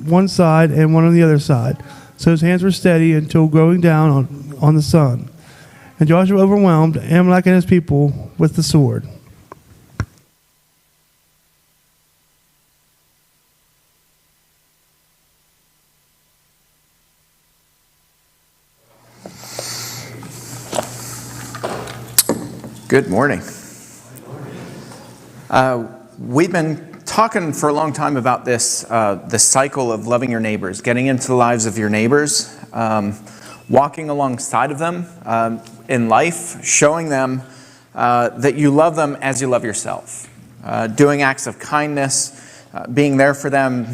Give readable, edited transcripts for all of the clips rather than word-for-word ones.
one side and one on the other side. So his hands were steady until going down on the sun. And Joshua overwhelmed Amalek and his people with the sword. Good morning. We've been talking for a long time about this cycle of loving your neighbors, getting into the lives of your neighbors, walking alongside of them in life, showing them that you love them as you love yourself, doing acts of kindness, being there for them,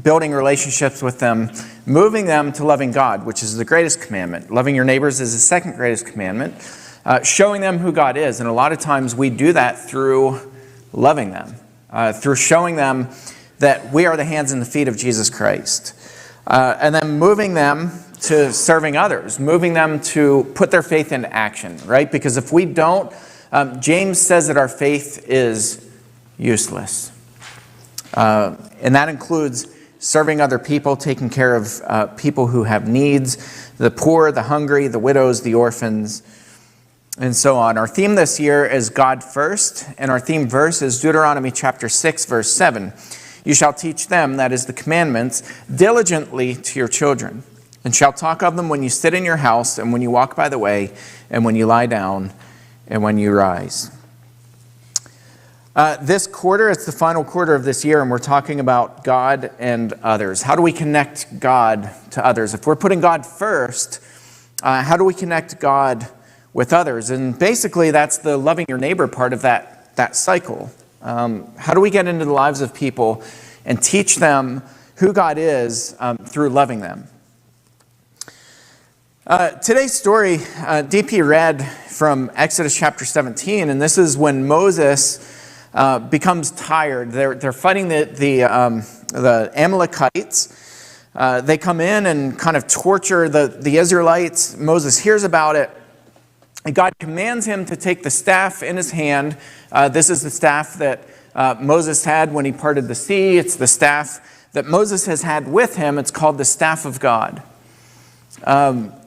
building relationships with them, moving them to loving God, which is the greatest commandment. Loving your neighbors is the second greatest commandment. Showing them who God is. And a lot of times we do that through loving them, through showing them that we are the hands and the feet of Jesus Christ. And then moving them to serving others, moving them to put their faith into action, right? Because if we don't, James says that our faith is useless. And that includes serving other people, taking care of people who have needs, the poor, the hungry, the widows, the orphans, and so on. Our theme this year is God first, and our theme verse is Deuteronomy chapter 6, verse 7. You shall teach them, that is the commandments, diligently to your children, and shall talk of them when you sit in your house, and when you walk by the way, and when you lie down, and when you rise. This quarter, it's the final quarter of this year, and we're talking about God and others. How do we connect God to others? If we're putting God first, how do we connect God with others? And basically that's the loving your neighbor part of that cycle. How do we get into the lives of people and teach them who God is through loving them? Today's story, DP read from Exodus chapter 17, and this is when Moses becomes tired. They're fighting the Amalekites. They come in and kind of torture the Israelites. Moses hears about it. And God commands him to take the staff in his hand. This is the staff that Moses had when he parted the sea. It's the staff that Moses has had with him. It's called the staff of God.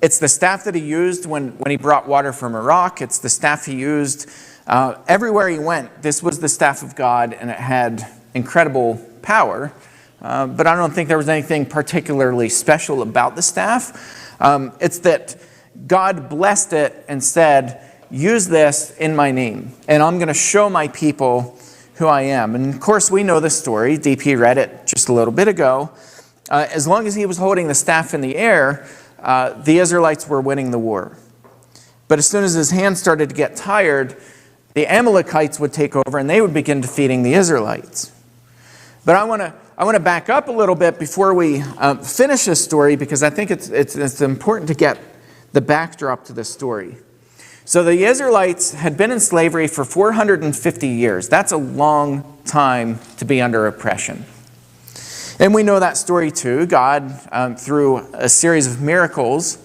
It's the staff that he used when he brought water from a rock. It's the staff he used everywhere he went. This was the staff of God, and it had incredible power. But I don't think there was anything particularly special about the staff. It's that God blessed it and said, use this in my name, and I'm going to show my people who I am. And of course, we know this story. DP read it just a little bit ago. As long as he was holding the staff in the air, the Israelites were winning the war. But as soon as his hands started to get tired, the Amalekites would take over, and they would begin defeating the Israelites. But I want to back up a little bit before we finish this story, because I think it's important to get the backdrop to this story. So the Israelites had been in slavery for 450 years. That's a long time to be under oppression. And we know that story too. God, through a series of miracles,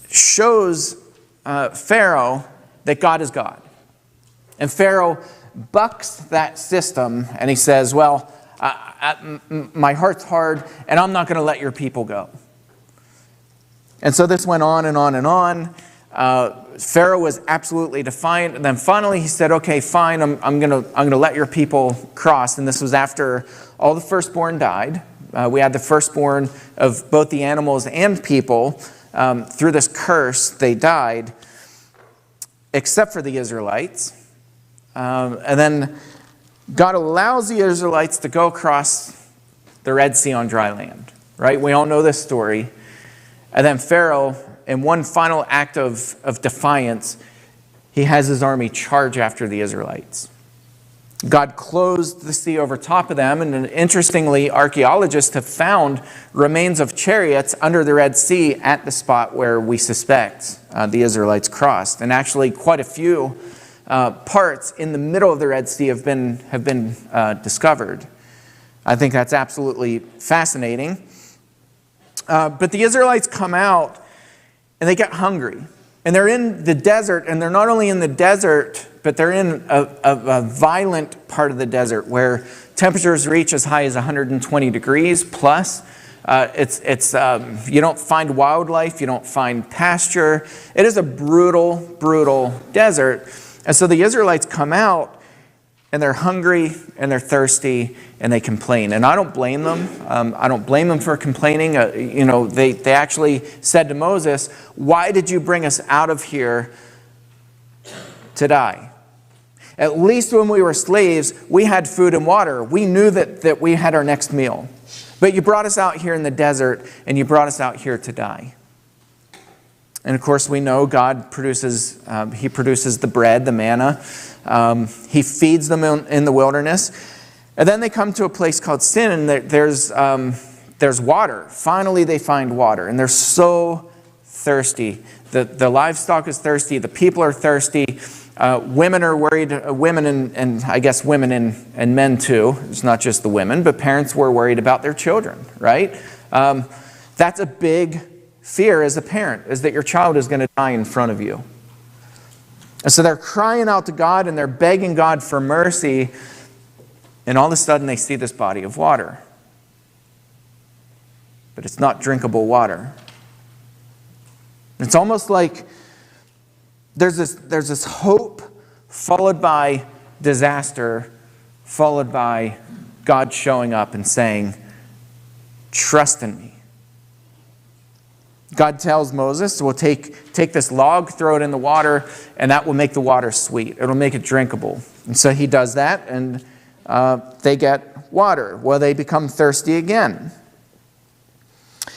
shows Pharaoh that God is God. And Pharaoh bucks that system, and he says, well, my heart's hard, and I'm not going to let your people go. And so this went on and on and on. Pharaoh was absolutely defiant. And then finally he said, okay, fine, I'm gonna let your people cross. And this was after all the firstborn died. We had the firstborn of both the animals and people. Through this curse, they died, except for the Israelites. And then God allows the Israelites to go across the Red Sea on dry land. Right? We all know this story. And then Pharaoh, in one final act of defiance, he has his army charge after the Israelites. God closed the sea over top of them, and interestingly, archaeologists have found remains of chariots under the Red Sea at the spot where we suspect the Israelites crossed. And actually, quite a few parts in the middle of the Red Sea have been discovered. I think that's absolutely fascinating. But the Israelites come out and they get hungry. And they're in the desert, and they're not only in the desert, but they're in a violent part of the desert where temperatures reach as high as 120 degrees plus. You don't find wildlife, you don't find pasture. It is a brutal, brutal desert. And so the Israelites come out, and they're hungry, and they're thirsty, and they complain. And I don't blame them. I don't blame them for complaining. They actually said to Moses, "Why did you bring us out of here to die? At least when we were slaves, we had food and water. We knew that we had our next meal. But you brought us out here in the desert, and you brought us out here to die." And of course, we know God produces the bread, the manna. He feeds them in the wilderness. And then they come to a place called Sin, and there's water. Finally, they find water, and they're so thirsty. The livestock is thirsty. The people are thirsty. Women are worried. Women and I guess women and men too. It's not just the women, but parents were worried about their children, right? That's a big fear as a parent, is that your child is going to die in front of you. And so they're crying out to God, and they're begging God for mercy, and all of a sudden they see this body of water. But it's not drinkable water. It's almost like there's this hope followed by disaster, followed by God showing up and saying, "Trust in me." God tells Moses, "We'll take this log, throw it in the water, and that will make the water sweet. It'll make it drinkable." And so he does that, and they get water. Well, they become thirsty again.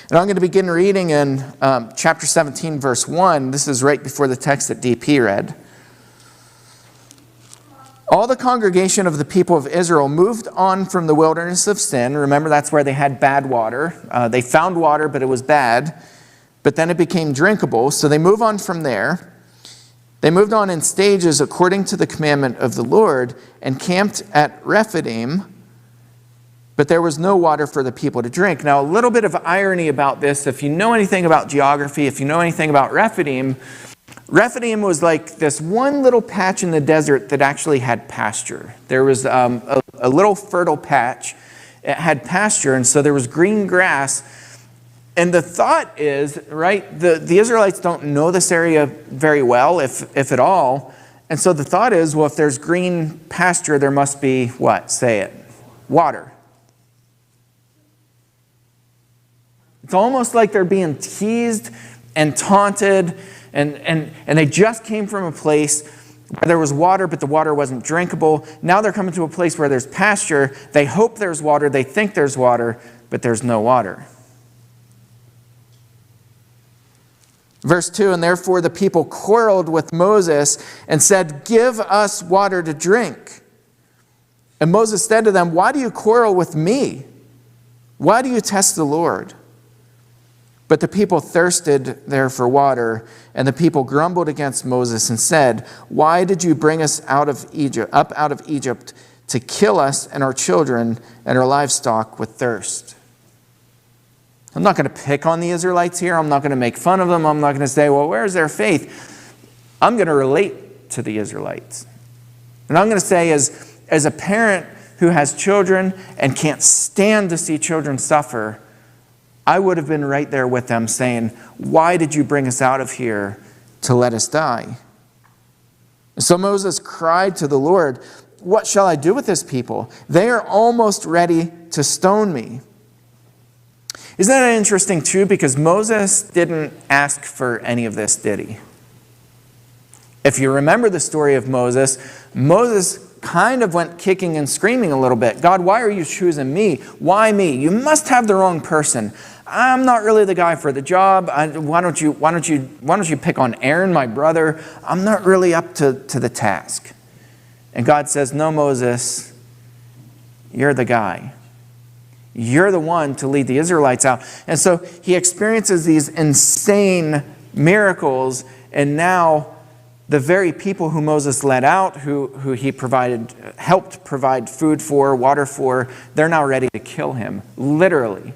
And I'm going to begin reading in chapter 17, verse 1. This is right before the text that DP read. "All the congregation of the people of Israel moved on from the wilderness of Sin." Remember, that's where they had bad water. They found water, but it was bad. But then it became drinkable, so they move on from there. They moved on in stages according to the commandment of the Lord and camped at Rephidim, but there was no water for the people to drink. Now, a little bit of irony about this. If you know anything about geography, if you know anything about Rephidim, Rephidim was like this one little patch in the desert that actually had pasture. There was a little fertile patch. It had pasture, and so there was green grass. And the thought is, right, the Israelites don't know this area very well, if at all. And so the thought is, well, if there's green pasture, there must be, what? Say it. Water. It's almost like they're being teased and taunted, and they just came from a place where there was water, but the water wasn't drinkable. Now they're coming to a place where there's pasture. They hope there's water. They think there's water, but there's no water. Verse 2, "And therefore the people quarreled with Moses and said, 'Give us water to drink.' And Moses said to them, 'Why do you quarrel with me? Why do you test the Lord?' But the people thirsted there for water, and the people grumbled against Moses and said, 'Why did you bring us up out of Egypt to kill us and our children and our livestock with thirst?'" I'm not going to pick on the Israelites here. I'm not going to make fun of them. I'm not going to say, well, where's their faith? I'm going to relate to the Israelites. And I'm going to say, as a parent who has children and can't stand to see children suffer, I would have been right there with them saying, "Why did you bring us out of here to let us die?" So Moses cried to the Lord, "What shall I do with this people? They are almost ready to stone me." Isn't that interesting too? Because Moses didn't ask for any of this, did he? If you remember the story of Moses, Moses kind of went kicking and screaming a little bit. "God, why are you choosing me? Why me? You must have the wrong person. I'm not really the guy for the job. Why don't you pick on Aaron, my brother? I'm not really up to the task." And God says, "No, Moses, you're the guy. You're the one to lead the Israelites out." And so he experiences these insane miracles, and now the very people who Moses led out, who he helped provide food for, water for, they're now ready to kill him, literally.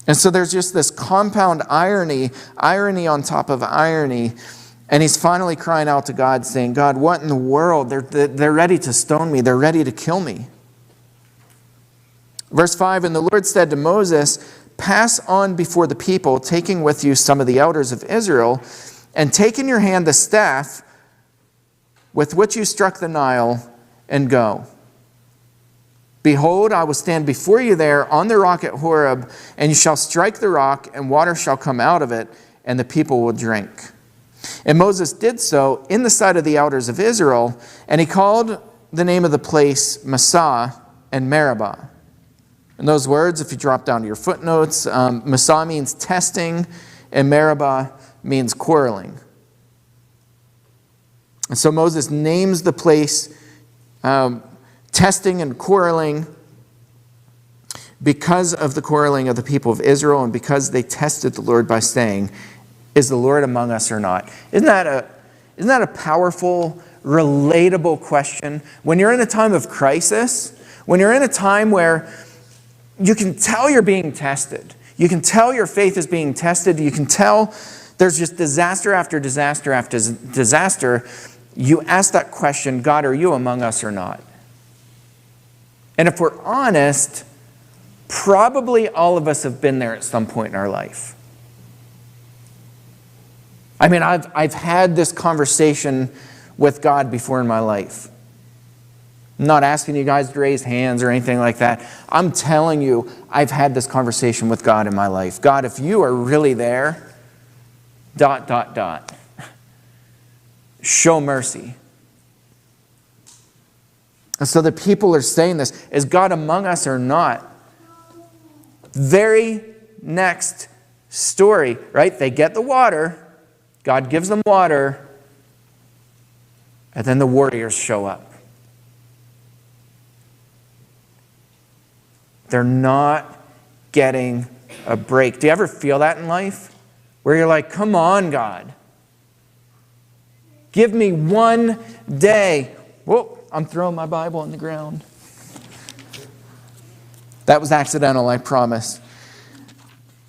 And so there's just this compound irony on top of irony. And he's finally crying out to God, saying, God, what in the world? They're ready to stone me. They're ready to kill me. Verse 5, and the Lord said to Moses, pass on before the people, taking with you some of the elders of Israel, and take in your hand the staff with which you struck the Nile, and go. Behold, I will stand before you there on the rock at Horeb, and you shall strike the rock, and water shall come out of it, and the people will drink. And Moses did so in the sight of the elders of Israel, and he called the name of the place Massah and Meribah. And those words, if you drop down to your footnotes, Massah means testing, and Meribah means quarreling. And so Moses names the place testing and quarreling because of the quarreling of the people of Israel and because they tested the Lord by saying, is the Lord among us or not? Isn't that a powerful, relatable question? When you're in a time of crisis, when you're in a time where you can tell you're being tested, you can tell your faith is being tested, you can tell there's just disaster after disaster after disaster, you ask that question, God, are you among us or not? And if we're honest, probably all of us have been there at some point in our life. I mean, I've had this conversation with God before in my life. I'm not asking you guys to raise hands or anything like that. I'm telling you, I've had this conversation with God in my life. God, if you are really there, ... show mercy. And so the people are saying this, is God among us or not? Very next story, right? They get the water. God gives them water. And then the warriors show up. They're not getting a break. Do you ever feel that in life? Where you're like, come on, God. Give me one day. Whoa, I'm throwing my Bible on the ground. That was accidental, I promise.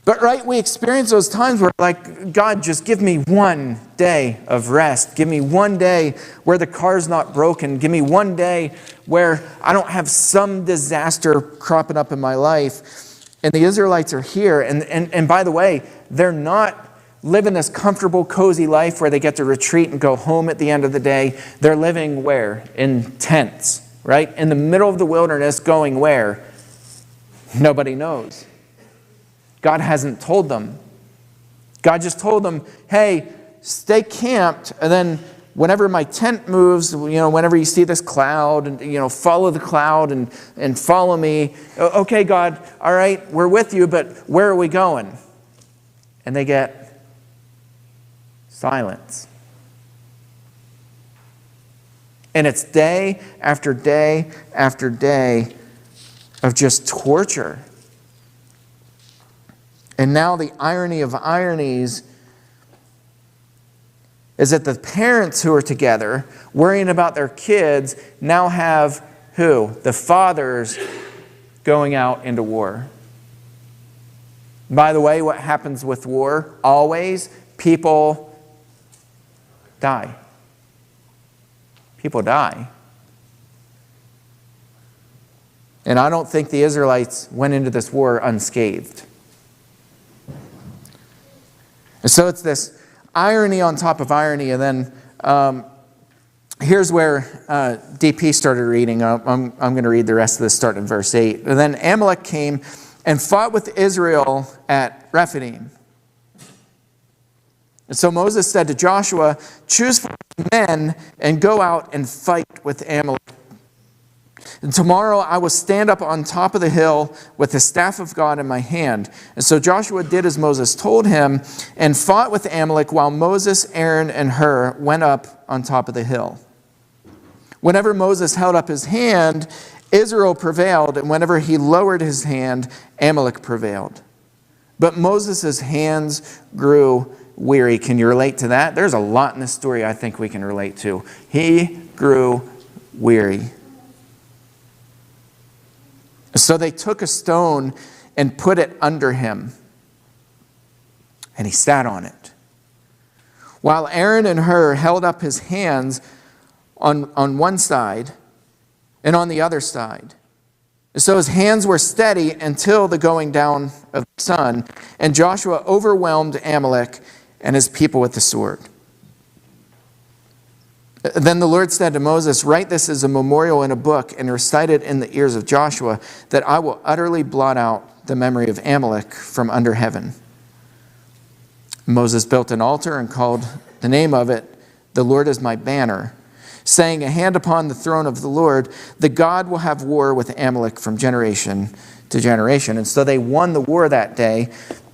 But right, we experience those times where like, God, just give me one day of rest. Give me one day where the car's not broken. Give me one day where I don't have some disaster cropping up in my life. And the Israelites are here. And by the way, they're not living this comfortable, cozy life where they get to retreat and go home at the end of the day. They're living where? In tents, right? In the middle of the wilderness, going where? Nobody knows. God hasn't told them. God just told them, hey, stay camped, and then whenever my tent moves, whenever you see this cloud, and follow the cloud and follow me. Okay, God, all right, we're with you, but where are we going? And they get silence. And it's day after day after day of just torture. And now the irony of ironies is that the parents who are together, worrying about their kids, now have who? The fathers going out into war. By the way, what happens with war? Always, people die. People die. And I don't think the Israelites went into this war unscathed. And so it's this irony on top of irony. And then here's where DP started reading. I'm going to read the rest of this starting in verse 8. And then Amalek came and fought with Israel at Rephidim. And so Moses said to Joshua, choose men and go out and fight with Amalek. And tomorrow I will stand up on top of the hill with the staff of God in my hand. And so Joshua did as Moses told him and fought with Amalek while Moses, Aaron, and Hur went up on top of the hill. Whenever Moses held up his hand, Israel prevailed, and whenever he lowered his hand, Amalek prevailed. But Moses' hands grew weary. Can you relate to that? There's a lot in this story I think we can relate to. He grew weary. So they took a stone and put it under him. and he sat on it. While Aaron and Hur held up his hands on one side and on the other side. So his hands were steady until the going down of the sun, and Joshua overwhelmed Amalek and his people with the sword. Then the Lord said to Moses, "Write this as a memorial in a book and recite it in the ears of Joshua, that I will utterly blot out the memory of Amalek from under heaven." Moses built an altar and called the name of it, "The Lord is my banner," saying, "A hand upon the throne of the Lord, the God will have war with Amalek from generation to generation." And so they won the war that day,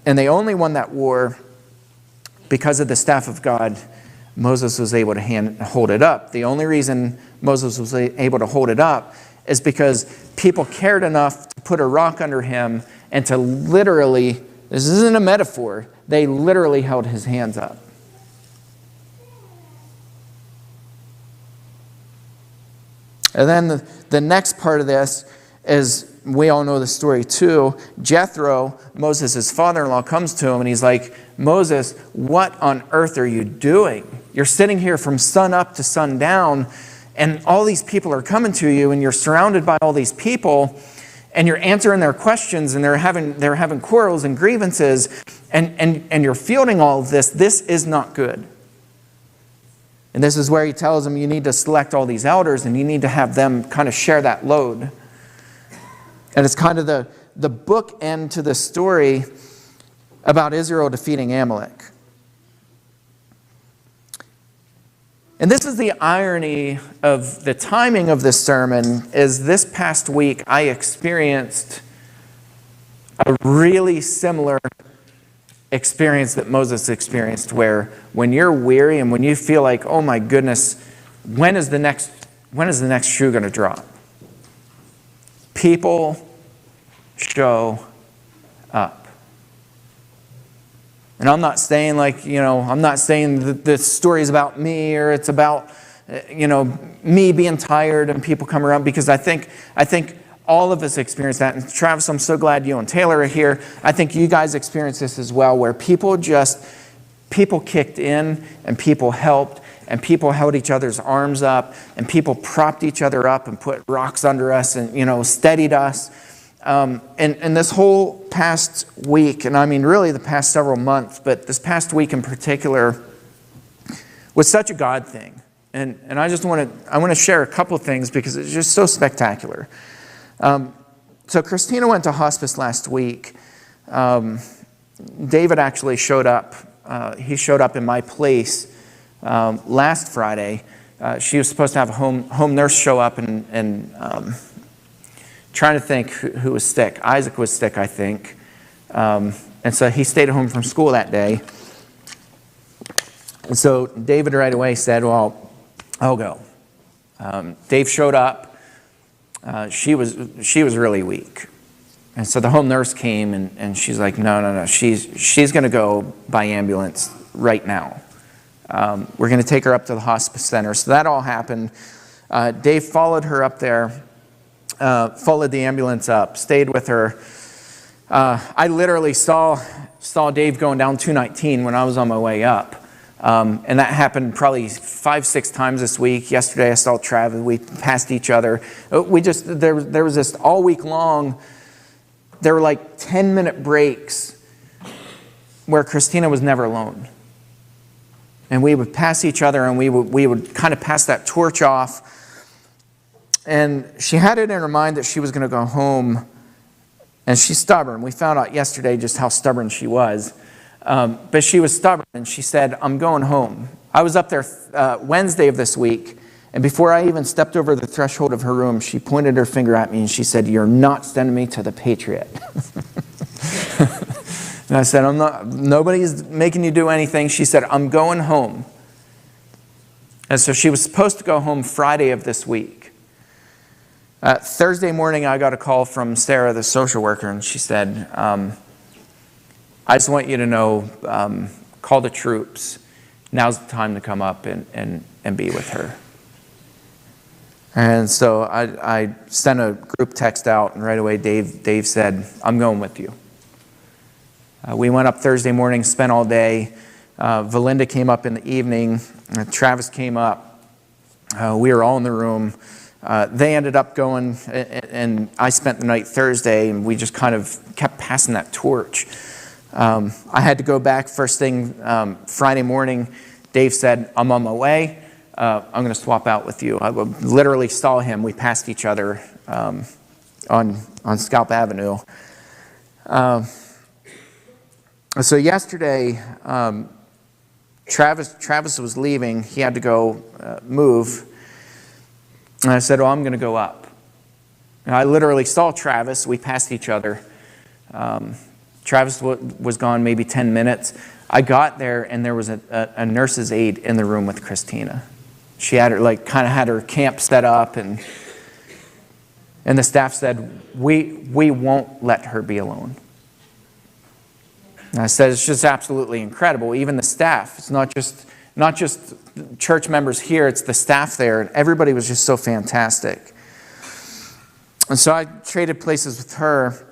and they only won that war because of the staff of God. Moses was able to hold it up. The only reason Moses was able to hold it up is because people cared enough to put a rock under him and to literally, this isn't a metaphor, they literally held his hands up. And then the next part of this is, we all know the story too. Jethro, Moses' father-in-law, comes to him and he's like, "Moses, what on earth are you doing? You're sitting here from sun up to sundown, and all these people are coming to you, and you're surrounded by all these people, and you're answering their questions, and they're having quarrels and grievances, and you're fielding all of this. This is not good." And this is where he tells them, you need to select all these elders, and you need to have them kind of share that load. And it's kind of the bookend to the story about Israel defeating Amalek. And this is the irony of the timing of this sermon, is this past week I experienced a really similar experience that Moses experienced, where when you're weary and when you feel like, oh my goodness, when is the next shoe going to drop? People show up. And I'm not saying I'm not saying that this story is about me, or it's about, me being tired and people come around, because I think all of us experience that. And Travis, I'm so glad you and Taylor are here. I think you guys experience this as well, where people kicked in and people helped and people held each other's arms up and people propped each other up and put rocks under us and, steadied us. And this whole past week, and I mean really the past several months, but this past week in particular was such a God thing. And I want to share a couple things because it's just so spectacular. So Christina went to hospice last week. David actually showed up. He showed up in my place last Friday. She was supposed to have a home nurse show up and trying to think who was sick. Isaac was sick, I think. And so he stayed home from school that day. And so David right away said, well, I'll go. Dave showed up. She was really weak. And so the home nurse came and she's like, no. She's going to go by ambulance right now. We're going to take her up to the hospice center. So that all happened. Dave followed her up there. Followed the ambulance up, stayed with her. I literally saw Dave going down 219 when I was on my way up. And that happened probably 5-6 times this week. Yesterday I saw Travis. We passed each other. There was this all week long, there were like 10-minute breaks where Christina was never alone. And we would pass each other and we would kind of pass that torch off. And she had it in her mind that she was going to go home, and she's stubborn. We found out yesterday just how stubborn she was. But she was stubborn, and she said, I'm going home. I was up there Wednesday of this week, and before I even stepped over the threshold of her room, she pointed her finger at me, and she said, you're not sending me to the Patriot. And I said, nobody's making you do anything. She said, I'm going home. And so she was supposed to go home Friday of this week. Thursday morning, I got a call from Sarah, the social worker, and she said, I just want you to know, call the troops. Now's the time to come up and be with her. And so I sent a group text out, and right away Dave said, I'm going with you. We went up Thursday morning, spent all day. Valinda came up in the evening. Travis came up. We were all in the room. They ended up going, and I spent the night Thursday, and we just kind of kept passing that torch. I had to go back first thing Friday morning. Dave said, I'm on my way. I'm going to swap out with you. I literally saw him. We passed each other on Scalp Avenue. So yesterday, Travis was leaving. He had to go move. And I said, I'm going to go up. And I literally saw Travis. We passed each other. Travis was gone maybe 10 minutes. I got there, and there was a nurse's aide in the room with Christina. She had her, kind of had her camp set up, and the staff said, we won't let her be alone. And I said, it's just absolutely incredible. Even the staff, it's not just church members here, it's the staff there, and everybody was just so fantastic. And so I traded places with her,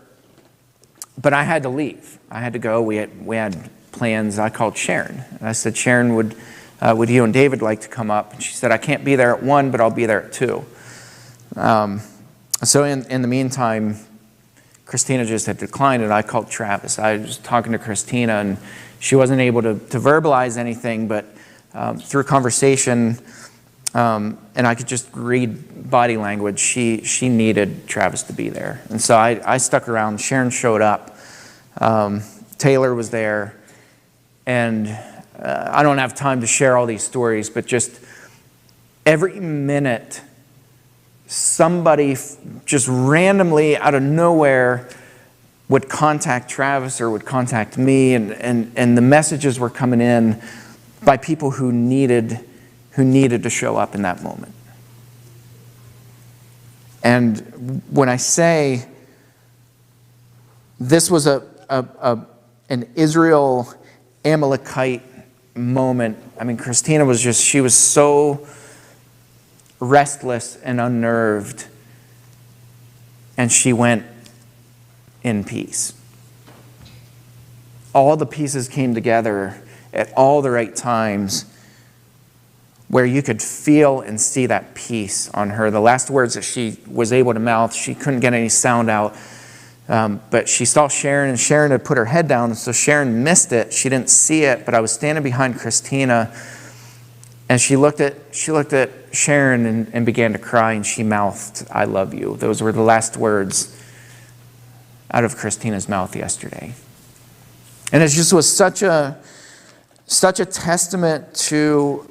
but I had to leave. I had to go. We had plans. I called Sharon, and I said, Sharon, would you and David like to come up? And she said, I can't be there at 1, but I'll be there at 2. So in the meantime, Christina just had declined, and I called Travis. I was talking to Christina, and she wasn't able to verbalize anything, but through conversation, and I could just read body language, she needed Travis to be there. And so I stuck around. Sharon showed up. Taylor was there. And I don't have time to share all these stories, but just every minute, somebody just randomly out of nowhere would contact Travis or would contact me, and the messages were coming in by people who needed to show up in that moment. And when I say this was an Israel Amalekite moment, I mean, Christina was she was so restless and unnerved, and she went in peace. All the pieces came together at all the right times where you could feel and see that peace on her. The last words that she was able to mouth, she couldn't get any sound out, but she saw Sharon, and Sharon had put her head down, and so Sharon missed it. She didn't see it, but I was standing behind Christina, and she looked at Sharon and began to cry, and she mouthed, I love you. Those were the last words out of Christina's mouth yesterday. And it just was such a testament to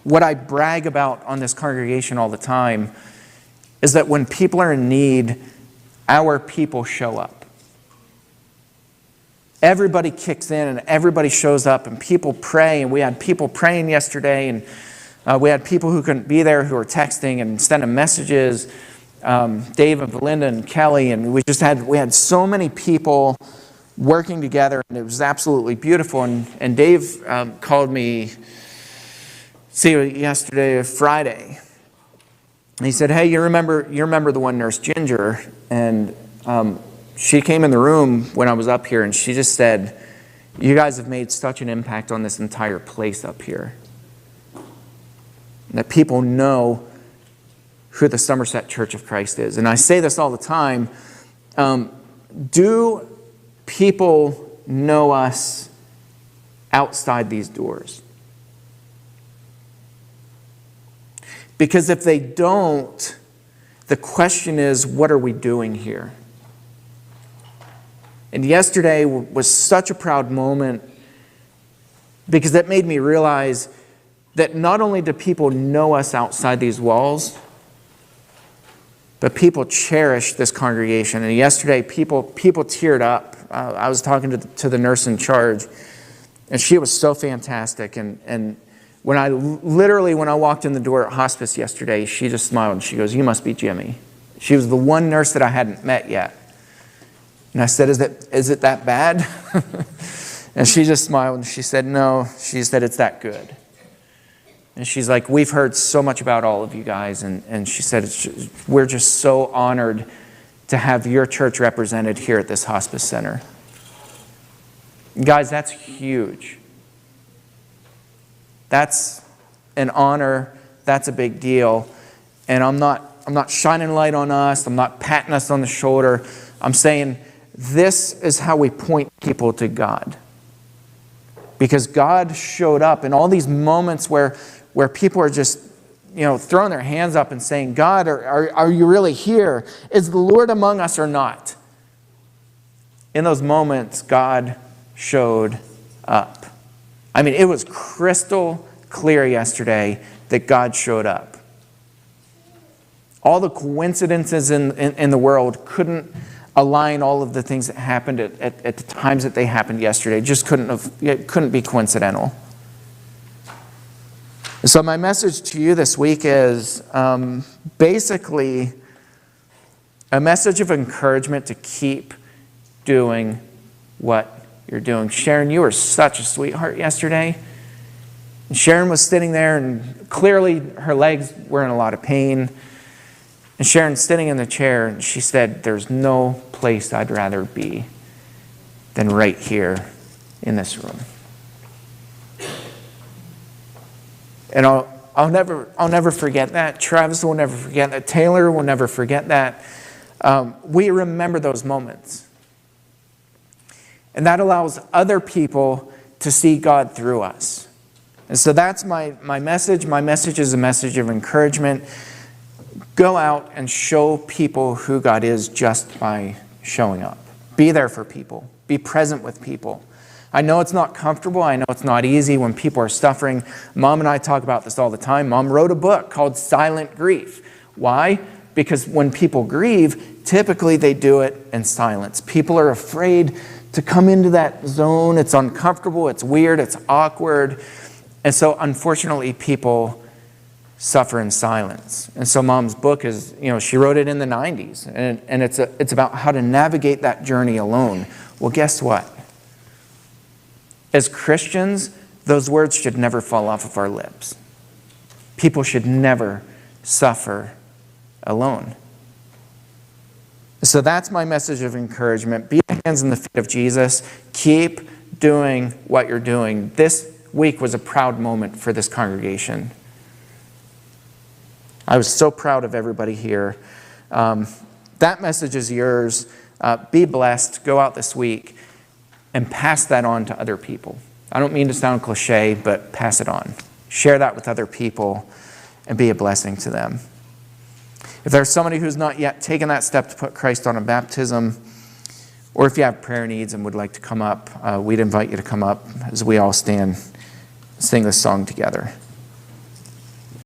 what I brag about on this congregation all the time, is that when people are in need, our people show up. Everybody kicks in and everybody shows up, and people pray, and we had people praying yesterday, and we had people who couldn't be there who were texting and sending messages, Dave and Valinda and Kelly, and we had so many people working together, and it was absolutely beautiful. And Dave called me yesterday, Friday. And he said, hey, you remember the one nurse, Ginger? And she came in the room when I was up here, and she just said, you guys have made such an impact on this entire place up here. And that people know who the Somerset Church of Christ is. And I say this all the time. Do people know us outside these doors? Because if they don't, the question is, what are we doing here? And yesterday was such a proud moment, because it made me realize that not only do people know us outside these walls, but people cherish this congregation. And yesterday, people teared up. I was talking to the nurse in charge, and she was so fantastic. And when I walked in the door at hospice yesterday, she just smiled and she goes, you must be Jimmy. She was the one nurse that I hadn't met yet. And I said, is it that bad? And she just smiled and she said, no. She said, it's that good. And she's like, we've heard so much about all of you guys. And she said, we're just so honored to have your church represented here at this hospice center. Guys, that's huge. That's an honor. That's a big deal. And I'm not shining light on us. I'm not patting us on the shoulder. I'm saying this is how we point people to God. Because God showed up in all these moments where people are just, throwing their hands up and saying, God, are you really here? Is the Lord among us or not? In those moments, God showed up. I mean, it was crystal clear yesterday that God showed up. All the coincidences in the world couldn't align all of the things that happened at the times that they happened yesterday. It couldn't be coincidental. So my message to you this week is basically a message of encouragement to keep doing what you're doing. Sharon, you were such a sweetheart yesterday. And Sharon was sitting there, and clearly her legs were in a lot of pain. And Sharon's sitting in the chair, and she said, there's no place I'd rather be than right here in this room. And I'll never forget that. Travis will never forget that. Taylor will never forget that. We remember those moments. And that allows other people to see God through us. And so that's my message. My message is a message of encouragement. Go out and show people who God is just by showing up. Be there for people. Be present with people. I know it's not comfortable. I know it's not easy when people are suffering. Mom and I talk about this all the time. Mom wrote a book called Silent Grief. Why? Because when people grieve, typically they do it in silence. People are afraid to come into that zone. It's uncomfortable. It's weird. It's awkward. And so unfortunately, people suffer in silence. And so Mom's book is, she wrote it in the 90s. And it's about how to navigate that journey alone. Well, guess what? As Christians, those words should never fall off of our lips. People should never suffer alone. So that's my message of encouragement. Be the hands and the feet of Jesus. Keep doing what you're doing. This week was a proud moment for this congregation. I was so proud of everybody here. That message is yours. Be blessed. Go out this week and pass that on to other people. I don't mean to sound cliche, but pass it on. Share that with other people and be a blessing to them. If there's somebody who's not yet taken that step to put Christ on a baptism, or if you have prayer needs and would like to come up, we'd invite you to come up as we all stand, sing this song together.